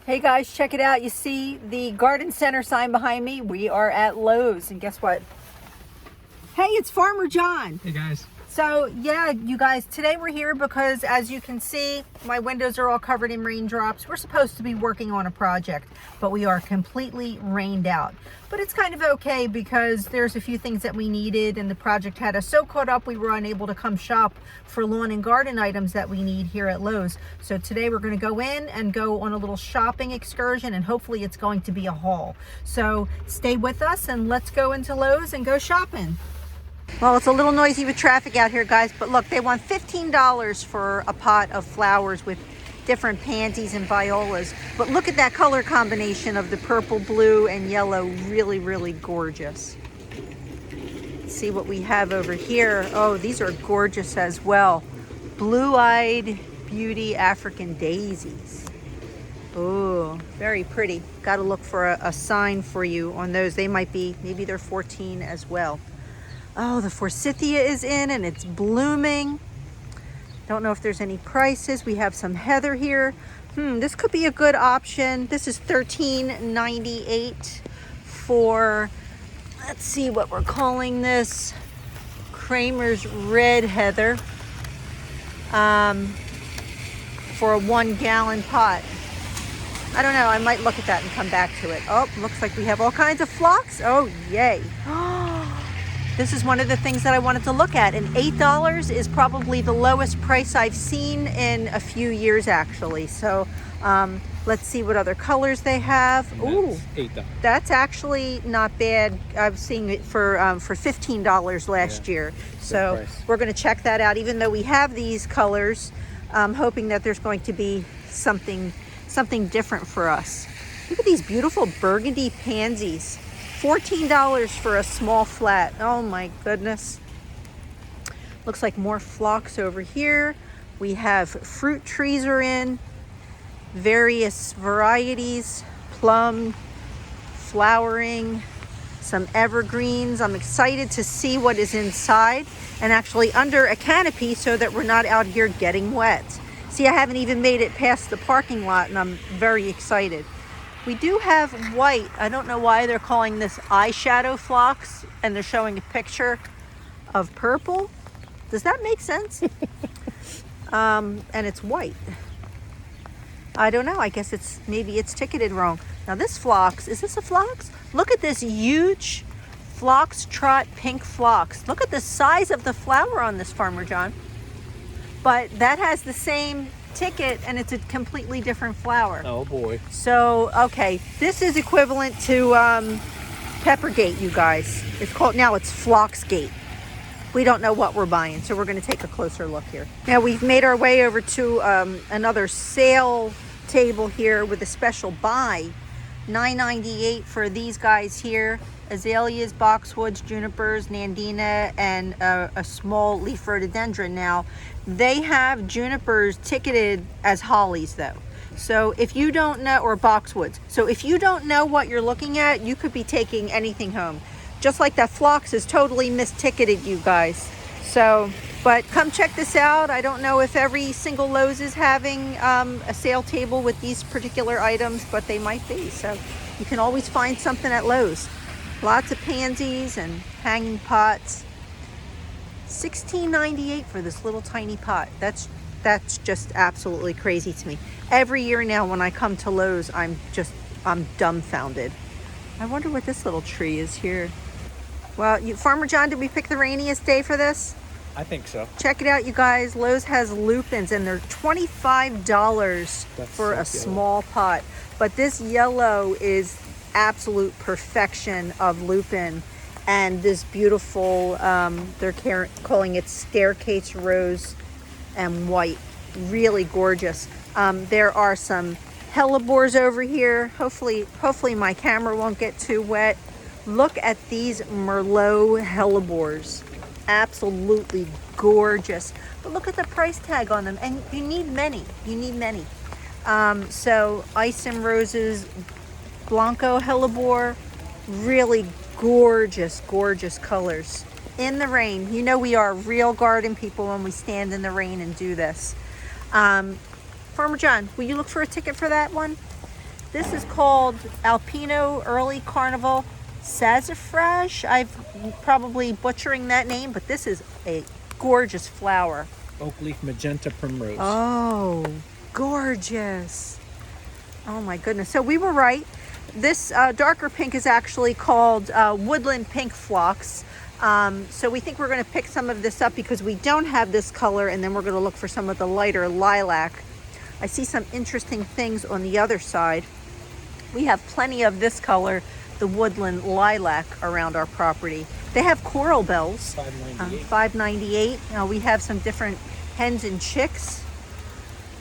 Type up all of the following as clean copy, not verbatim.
Hey guys, check it out. You see the garden center sign behind me? We are at Lowe's, and guess what? Hey, it's Farmer John. Hey guys. So yeah, you guys, today we're here because as you can see, my windows are all covered in raindrops. We're supposed to be working on a project, but we are completely rained out. But it's kind of okay because there's a few things that we needed and the project had us so caught up we were unable to come shop for lawn and garden items that we need here at Lowe's. So today we're going to go in and go on a little shopping excursion, and hopefully it's going to be a haul. So stay with us and let's go into Lowe's and go shopping. Well, it's a little noisy with traffic out here, guys, but look, they want $15 for a pot of flowers with different pansies and violas. But look at that color combination of the purple, blue, and yellow. Really, really gorgeous. Let's see what we have over here. Oh, these are gorgeous as well. Blue-eyed beauty African daisies. Oh, very pretty. Got to look for a sign for you on those. They might be, maybe they're 14 as well. Oh, the forsythia is in and it's blooming. Don't know if there's any prices. We have some heather here. This could be a good option. This is $13.98 for, let's see what we're calling this, Kramer's red heather, for a 1 gallon pot. I don't know, I might look at that and come back to it. Oh, looks like we have all kinds of phlox. Oh, yay. This is one of the things that I wanted to look at, and $8 is probably the lowest price I've seen in a few years, actually. So let's see what other colors they have. Ooh, $8. That's actually not bad. I've seen it for $15 last year. So we're going to check that out. Even though we have these colors, I'm hoping that there's going to be something different for us. Look at these beautiful burgundy pansies. $14 for a small flat. Oh my goodness. Looks like more phlox over here. We have fruit trees are in various varieties, plum, flowering, some evergreens. I'm excited to see what is inside and actually under a canopy so that we're not out here getting wet. See, I haven't even made it past the parking lot and I'm very excited. We do have white. I don't know why they're calling this eyeshadow phlox and they're showing a picture of purple. Does that make sense? And it's white. I don't know. I guess maybe it's ticketed wrong. Now this phlox, is this a phlox? Look at this huge foxtrot pink phlox. Look at the size of the flower on this, Farmer John. But that has the same ticket and it's a completely different flower. Oh boy. So okay, this is equivalent to Peppergate, you guys. It's Phloxgate. We don't know what we're buying, so we're going to take a closer look here. Now we've made our way over to another sale table here with a special buy. $9.98 for these guys here: azaleas, boxwoods, junipers, nandina, and a small leaf rhododendron. Now they have junipers ticketed as hollies though, so if you don't know, or boxwoods, so if you don't know what you're looking at, you could be taking anything home. Just like that phlox is totally misticketed, you guys. So but come check this out. I don't know if every single Lowe's is having a sale table with these particular items, but they might be. So you can always find something at Lowe's. Lots of pansies and hanging pots. $16.98 for this little tiny pot. That's just absolutely crazy to me. Every year now when I come to Lowe's, I'm dumbfounded. I wonder what this little tree is here. Well, Farmer John, did we pick the rainiest day for this? I think so. Check it out, you guys. Lowe's has lupins and they're $25 for a small pot. But this yellow is absolute perfection of lupin, and this beautiful they're calling it staircase rose and white. Really gorgeous. There are some hellebores over here. Hopefully my camera won't get too wet. Look at these Merlot hellebores. Absolutely gorgeous. But look at the price tag on them, and you need many. So ice and roses, Blanco hellebore, really gorgeous colors. In the rain. You know we are real garden people when we stand in the rain and do this. Farmer John, will you look for a ticket for that one? This is called Alpino Early Carnival Sassafrage. I'm probably butchering that name, but this is a gorgeous flower. Oak leaf magenta primrose. Oh, gorgeous. Oh my goodness. So we were right. This darker pink is actually called woodland pink phlox. So we think we're going to pick some of this up because we don't have this color, and then we're going to look for some of the lighter lilac. I see some interesting things on the other side. We have plenty of this color, the woodland lilac, around our property. They have coral bells, $5.98. We have some different hens and chicks.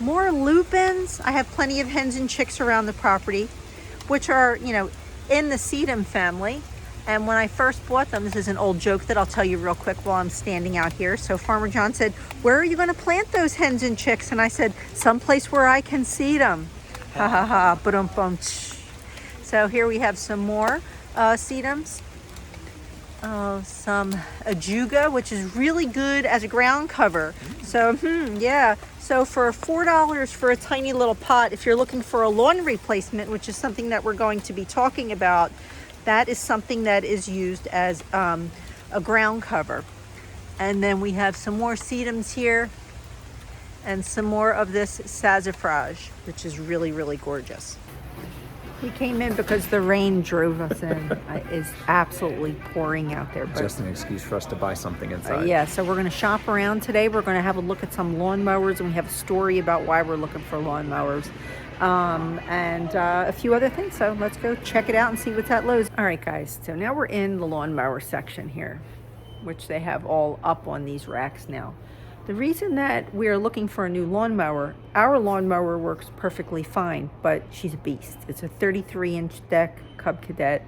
More lupins. I have plenty of hens and chicks around the property, which are, you know, in the sedum family. And when I first bought them, this is an old joke that I'll tell you real quick while I'm standing out here. So Farmer John said, "Where are you going to plant those hens and chicks?" And I said, "Someplace where I can see them." Ha ha ha, ba-dum-bum. So here we have some more sedums. Some ajuga, which is really good as a ground cover. So, yeah. So for $4 for a tiny little pot, if you're looking for a lawn replacement, which is something that we're going to be talking about, that is something that is used as a ground cover. And then we have some more sedums here and some more of this sassafrage, which is really, really gorgeous. We came in because the rain drove us in. It's absolutely pouring out there. But, just an excuse for us to buy something inside. yeah, so we're going to shop around today. We're going to have a look at some lawnmowers, and we have a story about why we're looking for lawnmowers. And a few other things. So let's go check it out and see what's at Lowe's. All right, guys. So now we're in the lawnmower section here, which they have all up on these racks now. The reason that we're looking for a new lawnmower, our lawnmower works perfectly fine, but she's a beast. It's a 33-inch deck Cub Cadet.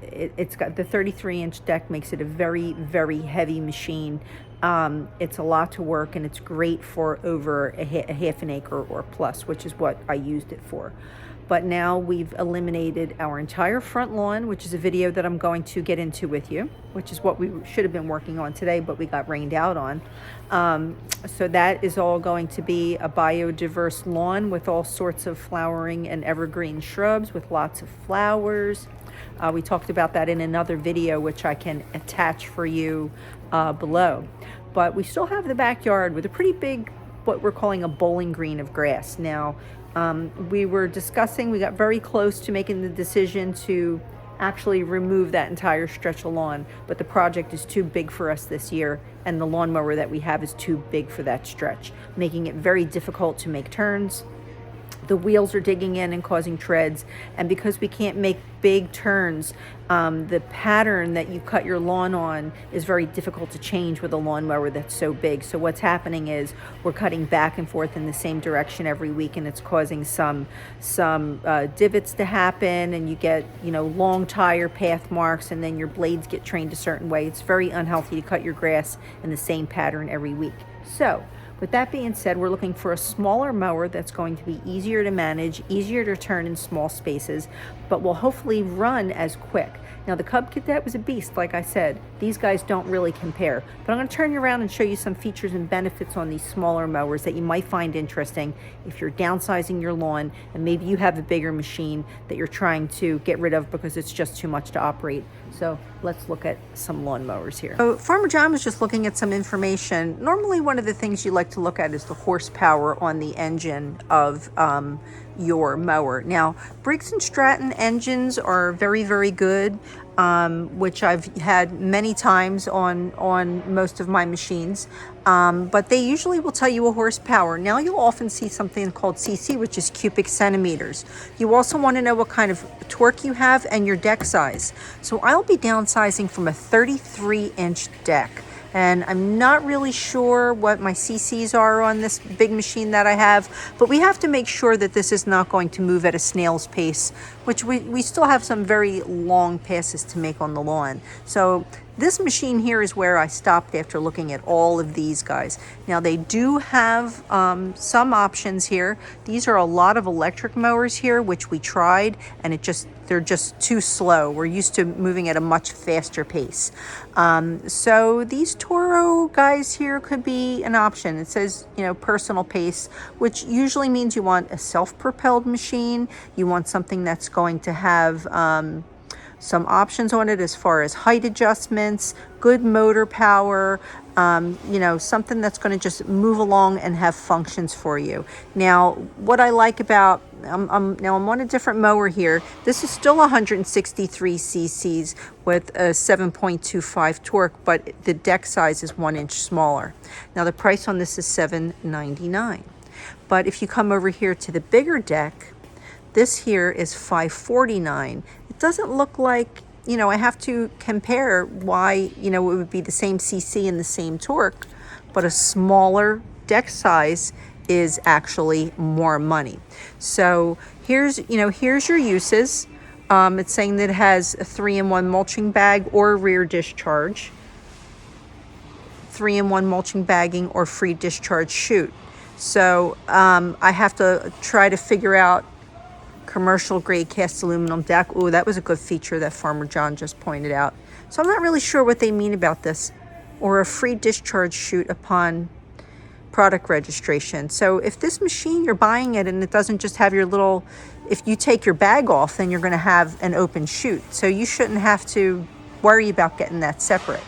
It's got the 33-inch deck, makes it a very, very heavy machine. It's a lot to work, and it's great for over a half an acre or plus, which is what I used it for. But now we've eliminated our entire front lawn, which is a video that I'm going to get into with you, which is what we should have been working on today, but we got rained out on. So that is all going to be a biodiverse lawn with all sorts of flowering and evergreen shrubs with lots of flowers. We talked about that in another video, which I can attach for you below. But we still have the backyard with a pretty big, what we're calling a bowling green of grass. Now, we were discussing, we got very close to making the decision to actually remove that entire stretch of lawn, but the project is too big for us this year, and the lawnmower that we have is too big for that stretch, making it very difficult to make turns. The wheels are digging in and causing treads, and because we can't make big turns, the pattern that you cut your lawn on is very difficult to change with a lawnmower that's so big. So what's happening is we're cutting back and forth in the same direction every week, and it's causing some divots to happen, and you get, you know, long tire path marks, and then your blades get trained a certain way. It's very unhealthy to cut your grass in the same pattern every week. So with that being said, we're looking for a smaller mower that's going to be easier to manage, easier to turn in small spaces, but will hopefully run as quick. Now, the Cub Cadet was a beast, like I said. These guys don't really compare. But I'm going to turn you around and show you some features and benefits on these smaller mowers that you might find interesting if you're downsizing your lawn and maybe you have a bigger machine that you're trying to get rid of because it's just too much to operate. So let's look at some lawn mowers here. So Farmer John was just looking at some information. Normally, one of the things you like to look at is the horsepower on the engine of your mower. Now, Briggs & Stratton engines are very, very good, which I've had many times on most of my machines, but they usually will tell you a horsepower. Now you'll often see something called CC, which is cubic centimeters. You also want to know what kind of torque you have and your deck size. So I'll be downsizing from a 33-inch deck. And I'm not really sure what my CCs are on this big machine that I have, but we have to make sure that this is not going to move at a snail's pace, which we still have some very long passes to make on the lawn. So This machine here is where I stopped after looking at all of these guys. Now they do have some options here. These are a lot of electric mowers here, which we tried, and they're just too slow. We're used to moving at a much faster pace. So these Toro guys here could be an option. It says, you know, personal pace, which usually means you want a self-propelled machine. You want something that's going to have some options on it as far as height adjustments, good motor power, you know, something that's going to just move along and have functions for you. Now, what I like about, I'm on a different mower here. This is still 163 cc's with a 7.25 torque, but the deck size is 1 inch smaller. Now, the price on this is $7.99. But if you come over here to the bigger deck, this here is $5.49. It doesn't look like, you know, I have to compare why, you know, it would be the same CC and the same torque, but a smaller deck size is actually more money. So here's your uses. It's saying that it has a 3-in-1 mulching bag or rear discharge, 3-in-1 mulching bagging or free discharge chute. So I have to try to figure out commercial grade cast aluminum deck. Oh, that was a good feature that Farmer John just pointed out. So I'm not really sure what they mean about this. Or a free discharge chute upon product registration. So if this machine, you're buying it and it doesn't just have your little, if you take your bag off, then you're going to have an open chute. So you shouldn't have to worry about getting that separate.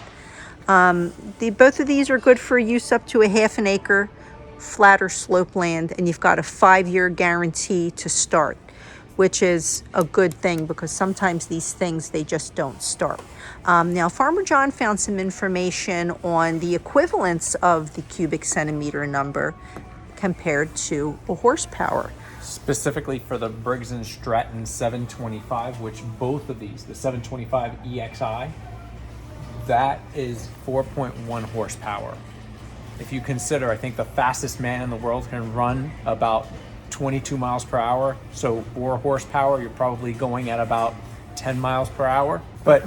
Both of these are good for use up to a ½ an acre, flat or slope land, and you've got a 5-year guarantee to start, which is a good thing because sometimes these things, they just don't start. Now, Farmer John found some information on the equivalence of the cubic centimeter number compared to a horsepower. Specifically for the Briggs & Stratton 725, which both of these, the 725 EXI, that is 4.1 horsepower. If you consider, I think the fastest man in the world can run about 22 miles per hour. So 4 horsepower, you're probably going at about 10 miles per hour. But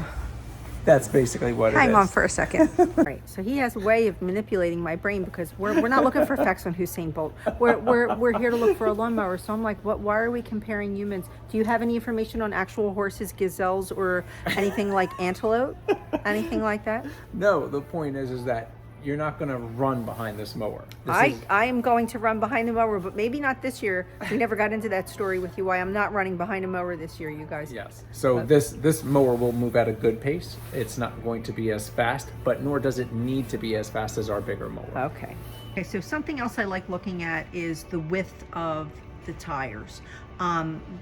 that's basically what it is. Hang on for a second. All right, so he has a way of manipulating my brain because we're not looking for facts on Usain Bolt. We're here to look for a lawnmower. So I'm like, why are we comparing humans? Do you have any information on actual horses, gazelles, or anything like antelope? Anything like that? No, the point is that you're not going to run behind this mower. I am going to run behind the mower, but maybe not this year. We never got into that story with you, why I'm not running behind a mower this year, you guys. Yes. So this mower will move at a good pace. It's not going to be as fast, but nor does it need to be as fast as our bigger mower. Okay, so something else I like looking at is the width of the tires.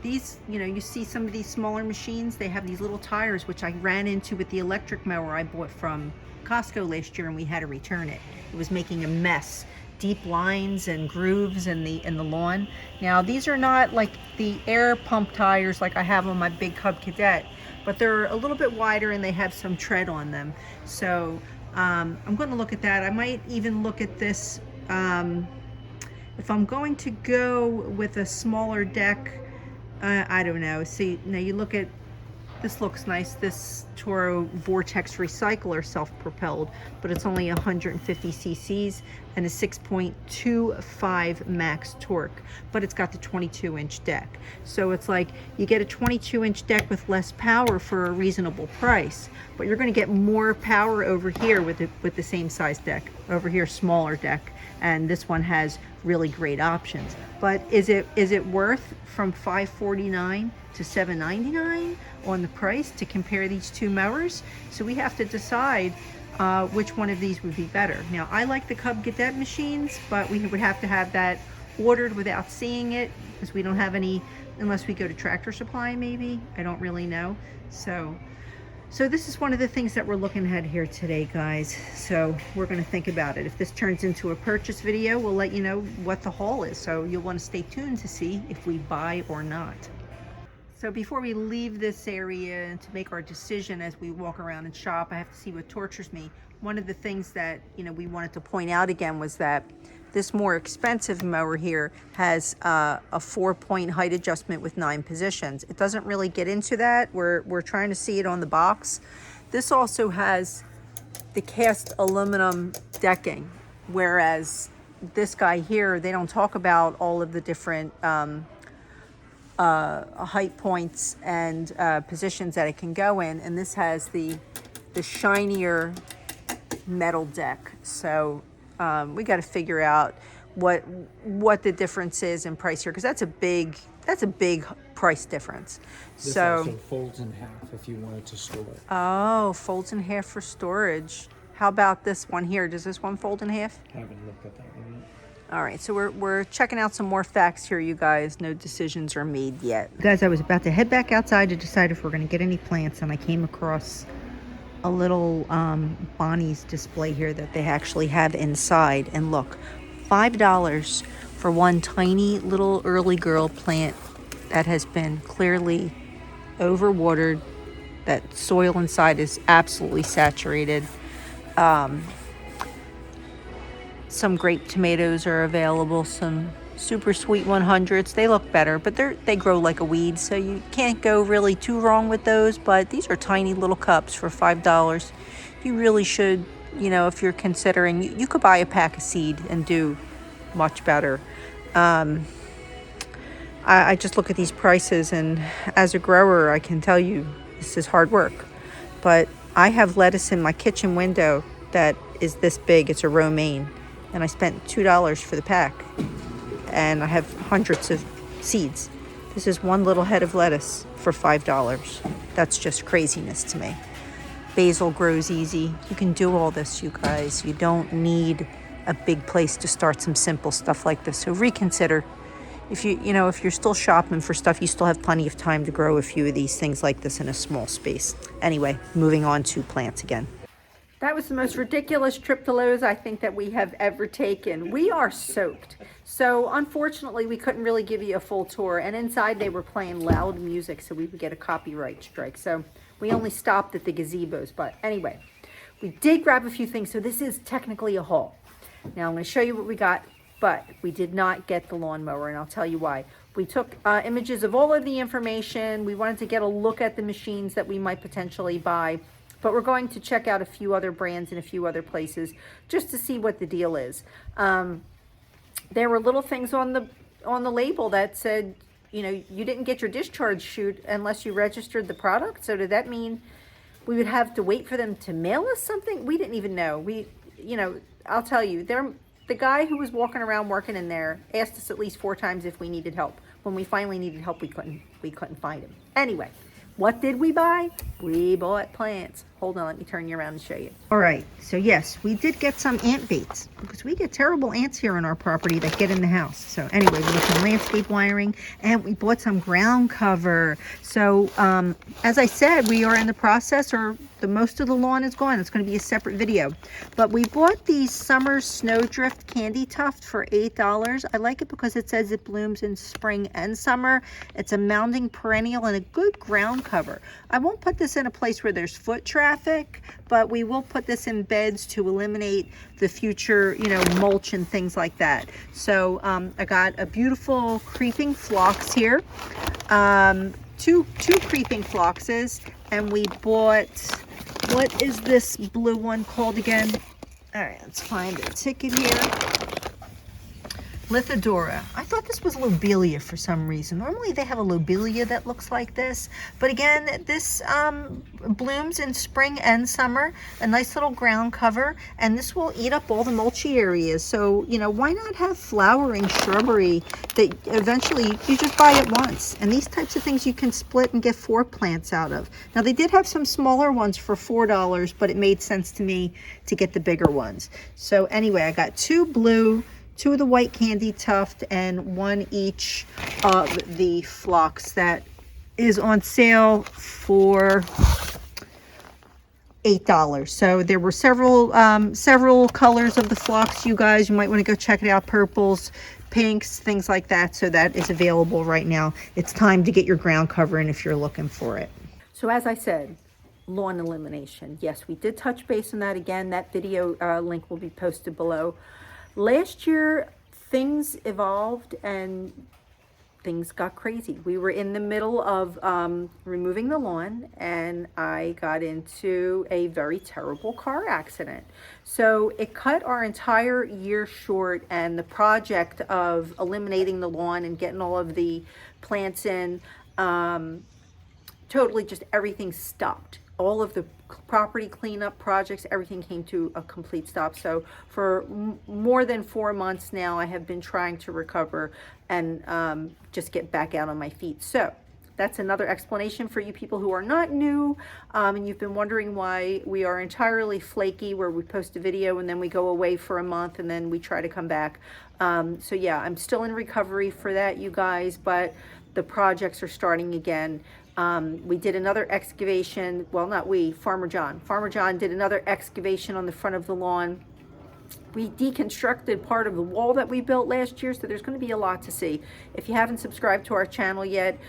These, you know, you see some of these smaller machines, they have these little tires, which I ran into with the electric mower I bought from Costco last year, and we had to return it. It was making a mess, deep lines and grooves in the lawn. Now these are not like the air pump tires like I have on my big Cub Cadet, but they're a little bit wider and they have some tread on them. So I'm going to look at that. I might even look at this if I'm going to go with a smaller deck. I don't know. See, now you look at this, looks nice. This Toro Vortex Recycler self-propelled, but it's only 150 cc's and a 6.25 max torque, but it's got the 22-inch deck. So it's like you get a 22-inch deck with less power for a reasonable price, but you're going to get more power over here with the same size deck. Over here, smaller deck, and this one has really great options. But is it worth from $549 to $799 on the price to compare these two mowers? So we have to decide which one of these would be better. Now, I like the Cub Cadet machines, but we would have to have that ordered without seeing it because we don't have any, unless we go to Tractor Supply maybe. I don't really know. So this is one of the things that we're looking at here today, guys. So we're going to think about it. If this turns into a purchase video, we'll let you know what the haul is. So you'll want to stay tuned to see if we buy or not. So before we leave this area and to make our decision as we walk around and shop, I have to see what tortures me. One of the things that, you know, we wanted to point out again was that this more expensive mower here has a 4-point height adjustment with 9 positions. It doesn't really get into that. We're trying to see it on the box. This also has the cast aluminum decking, whereas this guy here, they don't talk about all of the different height points and positions that it can go in, and this has the shinier metal deck. So we got to figure out what the difference is in price here, because that's a big price difference. This So also folds in half if you wanted to store it. oh, folds in half for storage. How about this one here? Does this one fold in half? Haven't looked at that one yet. All right, so we're checking out some more facts here, you guys. No decisions are made yet. Guys, I was about to head back outside to decide if we're going to get any plants, and I came across a little Bonnie's display here that they actually have inside. And look, $5 for one tiny little early girl plant that has been clearly overwatered. That soil inside is absolutely saturated. Some grape tomatoes are available, some super sweet 100s. They look better, but they grow like a weed, so you can't go really too wrong with those. But these are tiny little cups for $5. You really should, you know, if you're considering, you could buy a pack of seed and do much better. I just look at these prices, and as a grower, I can tell you this is hard work. But I have lettuce in my kitchen window that is this big. It's a romaine. And I spent $2 for the pack, and I have hundreds of seeds. This is one little head of lettuce for $5. That's just craziness to me. Basil grows easy. You can do all this, you guys. You don't need a big place to start some simple stuff like this. So reconsider. If if you're still shopping for stuff, you still have plenty of time to grow a few of these things like this in a small space. Anyway, moving on to plants again. That was the most ridiculous trip to Lowe's I think that we have ever taken. We are soaked. So unfortunately, we couldn't really give you a full tour. And inside they were playing loud music, so we would get a copyright strike. So we only stopped at the gazebos. But anyway, we did grab a few things. So this is technically a haul. Now I'm going to show you what we got, but we did not get the lawnmower, and I'll tell you why. We took images of all of the information. We wanted to get a look at the machines that we might potentially buy. But we're going to check out a few other brands in a few other places just to see what the deal is. There were little things on the label that said, you know, you didn't get your discharge chute unless you registered the product. So did that mean we would have to wait for them to mail us something? We didn't even know. I'll tell you, the guy who was walking around working in there asked us at least 4 times if we needed help. When we finally needed help, we couldn't find him. Anyway. What did we buy? We bought plants. Hold on, let me turn you around and show you. All right, so yes, we did get some ant baits because we get terrible ants here on our property that get in the house. So anyway, we got some landscape wiring, and we bought some ground cover. So as I said, we are in the process, or the most of the lawn is gone. It's going to be a separate video. But we bought these summer snowdrift candy tuft for $8. I like it because it says it blooms in spring and summer. It's a mounding perennial and a good ground cover. I won't put this in a place where there's foot traffic, but we will put this in beds to eliminate the future, mulch and things like that. So I got a beautiful creeping phlox here, two creeping phloxes, and we bought, what is this blue one called again? All right, let's find a ticket here. Lithidora. I thought this was lobelia for some reason. Normally they have a lobelia that looks like this, but again, this blooms in spring and summer. A nice little ground cover, and this will eat up all the mulchy areas. So why not have flowering shrubbery that eventually you just buy it once? And these types of things you can split and get 4 plants out of. Now they did have some smaller ones for $4, but it made sense to me to get the bigger ones. So anyway, I got 2 blue, 2 of the white candy tuft, and 1 each of the phlox that is on sale for $8. So there were several colors of the phlox, you guys. You might want to go check it out. Purples, pinks, things like that. So that is available right now. It's time to get your ground cover in if you're looking for it. So as I said, lawn elimination. Yes, we did touch base on that again. That video link will be posted below. Last year, things evolved and things got crazy. We were in the middle of removing the lawn, and I got into a very terrible car accident. So it cut our entire year short, and the project of eliminating the lawn and getting all of the plants in, totally just everything stopped. All of the property cleanup projects, everything came to a complete stop. So for more than 4 months now, I have been trying to recover and just get back out on my feet. So that's another explanation for you people who are not new, and you've been wondering why we are entirely flaky, where we post a video and then we go away for a month and then we try to come back. So yeah, I'm still in recovery for that, you guys, but the projects are starting again. We did another excavation. Well, not we, Farmer John. Farmer John did another excavation on the front of the lawn. We deconstructed part of the wall that we built last year, so there's going to be a lot to see. If you haven't subscribed to our channel yet,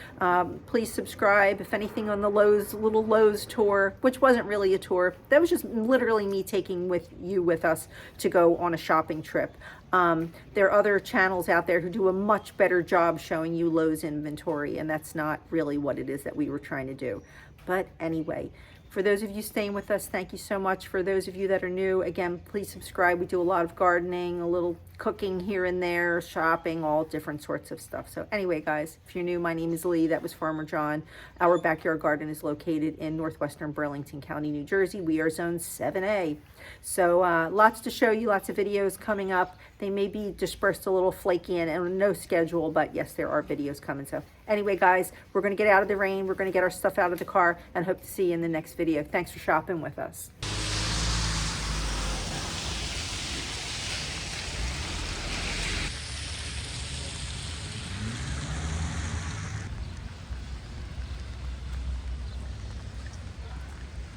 please subscribe. If anything, on the little Lowe's tour, which wasn't really a tour, that was just literally me taking with us to go on a shopping trip. There are other channels out there who do a much better job showing you Lowe's inventory, and that's not really what it is that we were trying to do. But anyway, for those of you staying with us, thank you so much. For those of you that are new, again, please subscribe. We do a lot of gardening, a little cooking here and there, shopping, all different sorts of stuff. So anyway, guys, if you're new, my name is Leigh. That was Farmer John. Our backyard garden is located in northwestern Burlington County, New Jersey. We are Zone 7A. So lots to show you, lots of videos coming up. They may be dispersed a little flaky and no schedule, but yes, there are videos coming. So anyway, guys, we're going to get out of the rain. We're going to get our stuff out of the car and hope to see you in the next video. Thanks for shopping with us.